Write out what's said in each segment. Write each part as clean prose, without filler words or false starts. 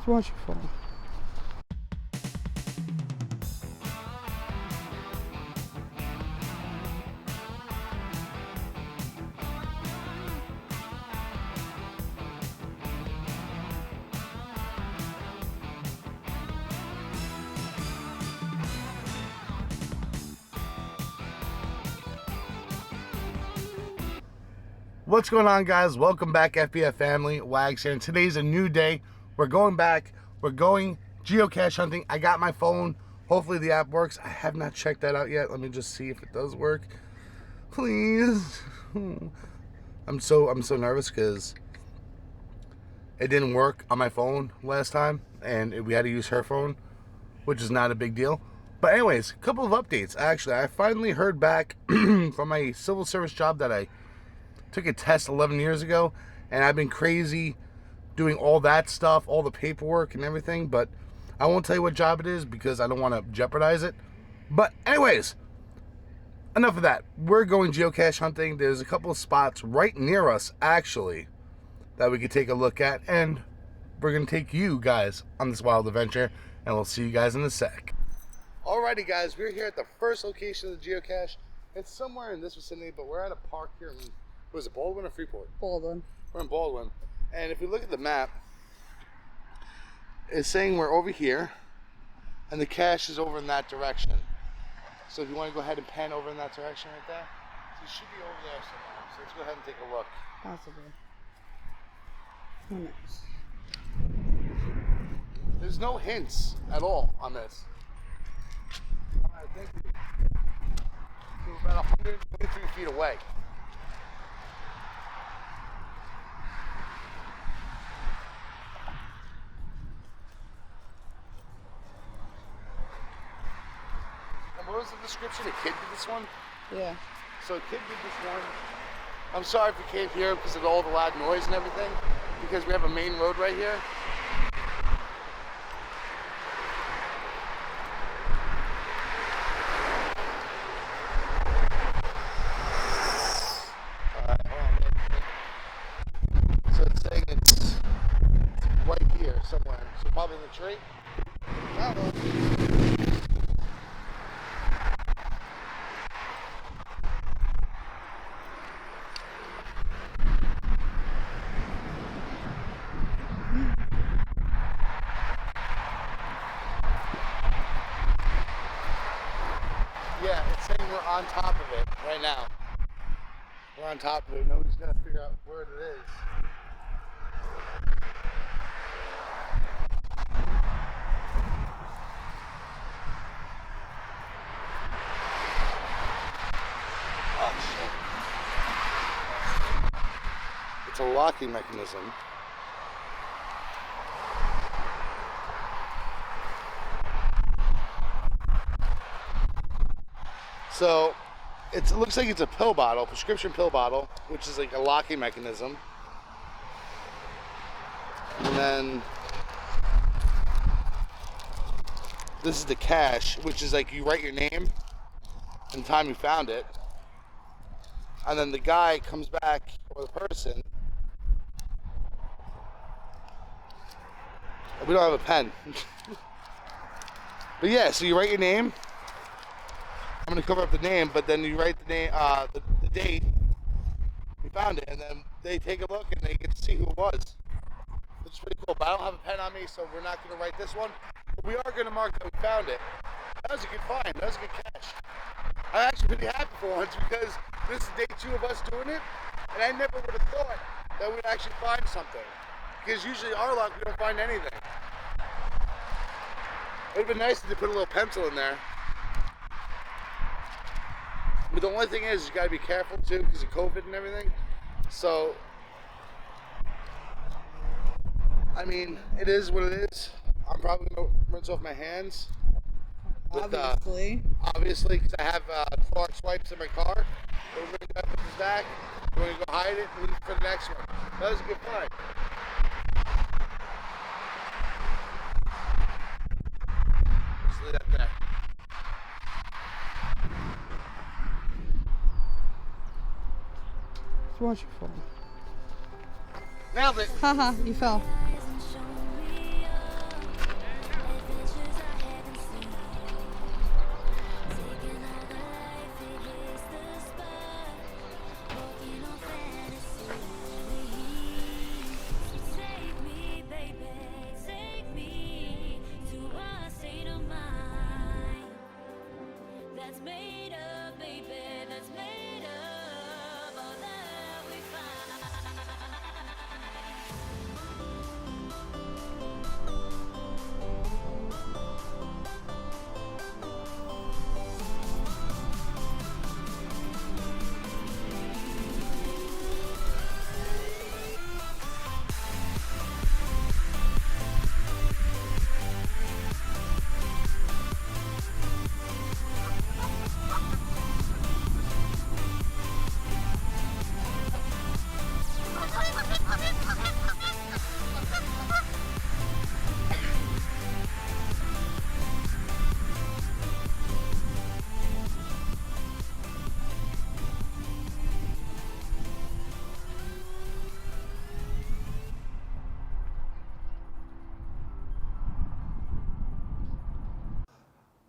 Just watch your phone. What's going on, guys? Welcome back, FBF family. Wagz here, and today's a new day. We're going back. We're going geocache hunting. I got my phone. Hopefully the app works. I have not checked that out yet. Let me just see if it does work. Please. I'm so nervous because it didn't work on my phone last time, and we had to use her phone, which is not a big deal. But anyways, a couple of updates. Actually, I finally heard back from my civil service job that I took a test 11 years ago, and I've been crazy doing all that stuff, all the paperwork and everything, but I won't tell you what job it is because I don't want to jeopardize it. But anyways, enough of that. We're going geocache hunting. There's a couple of spots right near us, actually, that we could take a look at, and we're going to take you guys on this wild adventure, and we'll see you guys in a sec. Alrighty, guys, we're here at the first location of the geocache. It's somewhere in this vicinity, but we're at a park here in, was it Baldwin or Freeport? Baldwin. We're in Baldwin. And if you look at the map, it's saying we're over here, and the cache is over in that direction. So if you want to go ahead and pan over in that direction right there, so it should be over there somewhere. So let's go ahead and take a look. Possibly. Who knows? There's no hints at all on this. Alright, thank you. We're about 123 feet away. What was the description? A kid did this one? Yeah. So a kid did this one. I'm sorry if you can't hear it because of all the loud noise and everything, because we have a main road right here. Alright, hold on. So it's saying it's right here somewhere. So probably in the tree? I don't know. Yeah, it's saying we're on top of it right now. We're on top of it. Nobody's gonna figure out where it is. Oh shit. It's a locking mechanism. So it looks like it's a pill bottle, prescription pill bottle, which is like a locking mechanism. And then this is the cache, which is like you write your name and the time you found it. And then the guy comes back, or the person. We don't have a pen. But yeah, so you write your name. I'm going to cover up the name, but then you write the name, the date you found it, and then they take a look and they get to see who it was. Which is pretty cool. But I don't have a pen on me, so we're not going to write this one. But we are going to mark that we found it. That was a good find. That was a good catch. I'm actually pretty happy for once because this is day 2 of us doing it, and I never would have thought that we'd actually find something. Because usually our luck, we don't find anything. It would have been nice to put a little pencil in there. But the only thing is, you gotta be careful too because of COVID and everything. So, I mean, it is what it is. I'm probably gonna rinse off my hands. With, obviously, because I have Clorox wipes in my car. We're gonna go put this back. We're gonna go hide it and leave it for the next one. That was a good find. Just leave that there. Just watch your phone. Nailed it. Haha, you fell.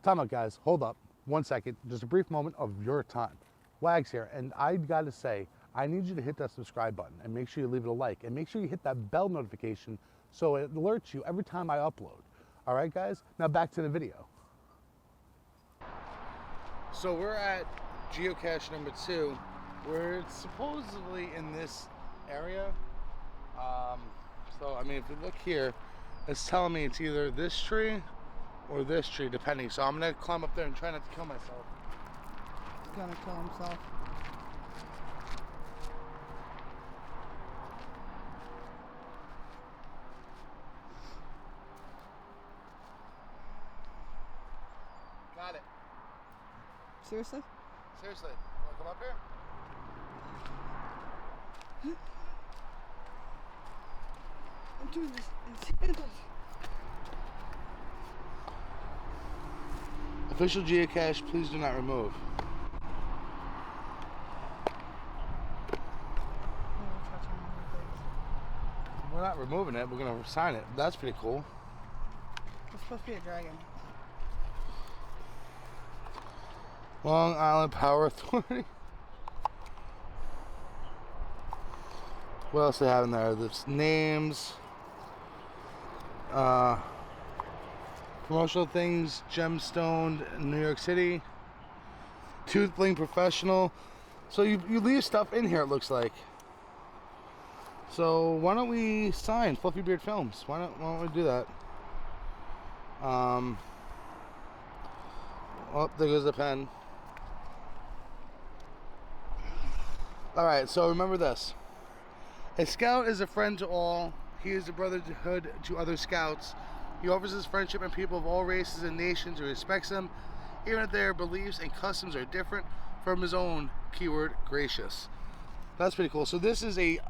Time out, guys. Hold up. 1 second. Just a brief moment of your time. Wagz here, and I gotta say, I need you to hit that subscribe button and make sure you leave it a like and make sure you hit that bell notification so it alerts you every time I upload. All right, guys? Now back to the video. So we're at geocache number 2. We're supposedly in this area. So, I mean, if you look here, it's telling me it's either this tree or this tree, depending. So I'm gonna climb up there and try not to kill myself. He's gonna kill himself. Got it. Seriously? Seriously. Wanna come up here? I'm doing this in sandals. Official geocache, please do not remove. We're not removing it, we're gonna sign it. That's pretty cool. It's supposed to be a dragon. Long Island Power Authority. What else they have in there? There's names, promotional things, Gemstone, New York City, Toothling Professional. So you leave stuff in here, it looks like. So why don't we sign Fluffy Beard Films? Why don't we do that? Oh, there goes the pen. Alright, so remember this. A scout is a friend to all. He is a brotherhood to other scouts. He offers his friendship and people of all races and nations. He respects them, even if their beliefs and customs are different from his own. Keyword, gracious. That's pretty cool. So this is a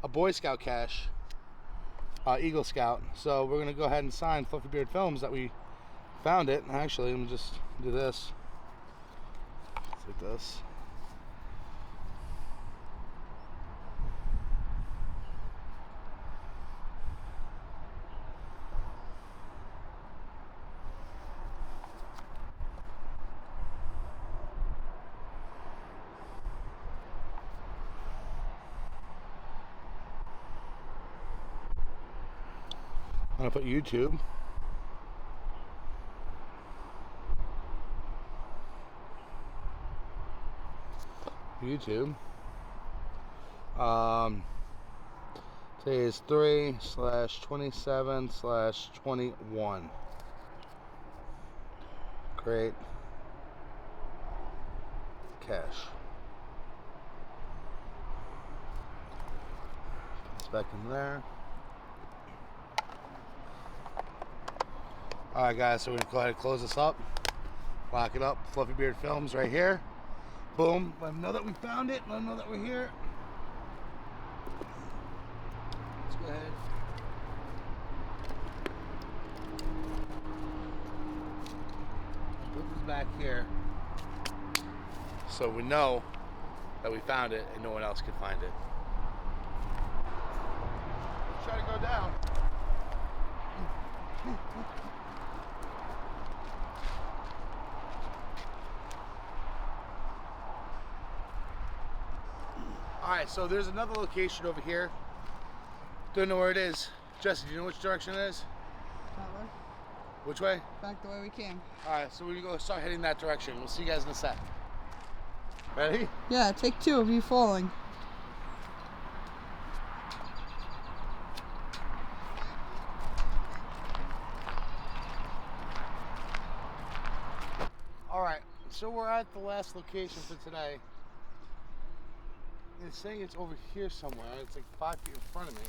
Boy Scout cache, Eagle Scout. So we're gonna go ahead and sign Fluffy Beard Films that we found it. Actually, let me just do this. Just like this. I'm gonna put YouTube. YouTube. Today is 3/27/21. Great. Cache. Put this back in there. Alright guys, so we're going to go ahead and close this up. Lock it up. Fluffy Beard Films right here. Boom. Let them know that we found it. Let them know that we're here. Let's go ahead. Put this back here so we know that we found it and no one else could find it. Let's try to go down. Alright, so there's another location over here. Don't know where it is. Jesse, do you know which direction it is? That way. Which way? Back the way we came. Alright, so we're going to go start heading that direction. We'll see you guys in a sec. Ready? Yeah, take 2 of you falling. Alright, so we're at the last location for today. It's saying it's over here somewhere. It's like 5 feet in front of me.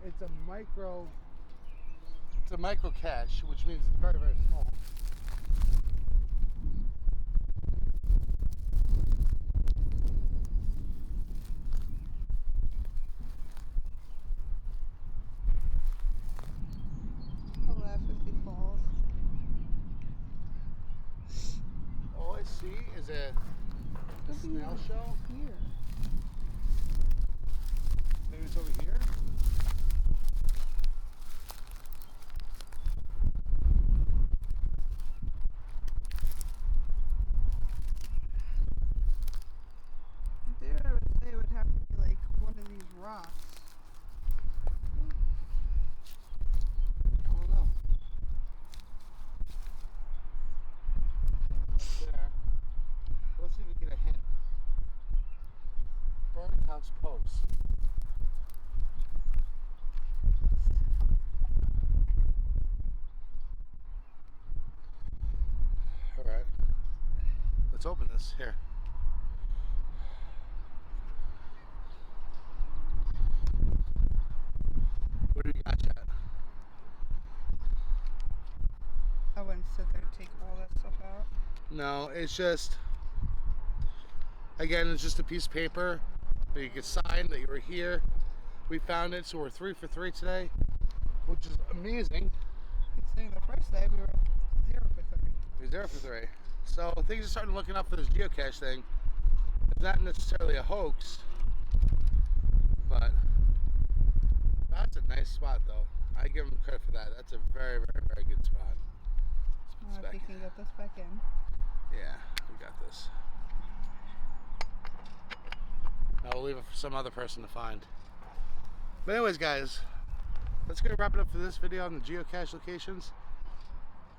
It's a micro cache, which means it's very, very small. I'll laugh if he falls. All I see is a snail shell. Here. Maybe it's over here. rocks. I don't know. Right there. Let's see if we get a hint. Birdhouse post. Alright. Let's open this. Here. What do you got, chat? I wouldn't sit there and take all that stuff out. No, it's just, again, it's just a piece of paper that you can sign that you were here. We found it, so we're 3 for 3 today, which is amazing. Considering the first day we were 0 for 3. We're 0 for 3. So things are starting looking up for this geocache thing. It's not necessarily a hoax, but that's a nice spot though. I give them credit for that. That's a very, very, very good spot. If we can get this back in. Yeah, we got this. I'll leave it for some other person to find. But anyways, guys, let's go wrap it up for this video on the geocache locations.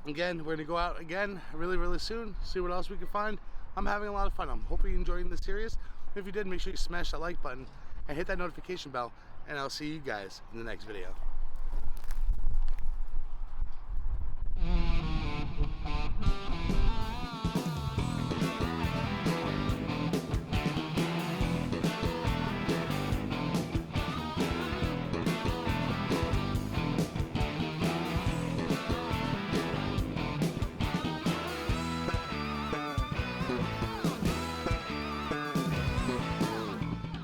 Again, we're gonna go out again really, really soon, see what else we can find. I'm having a lot of fun. I'm hoping you're enjoying this series. If you did, make sure you smash that like button and hit that notification bell, and I'll see you guys in the next video.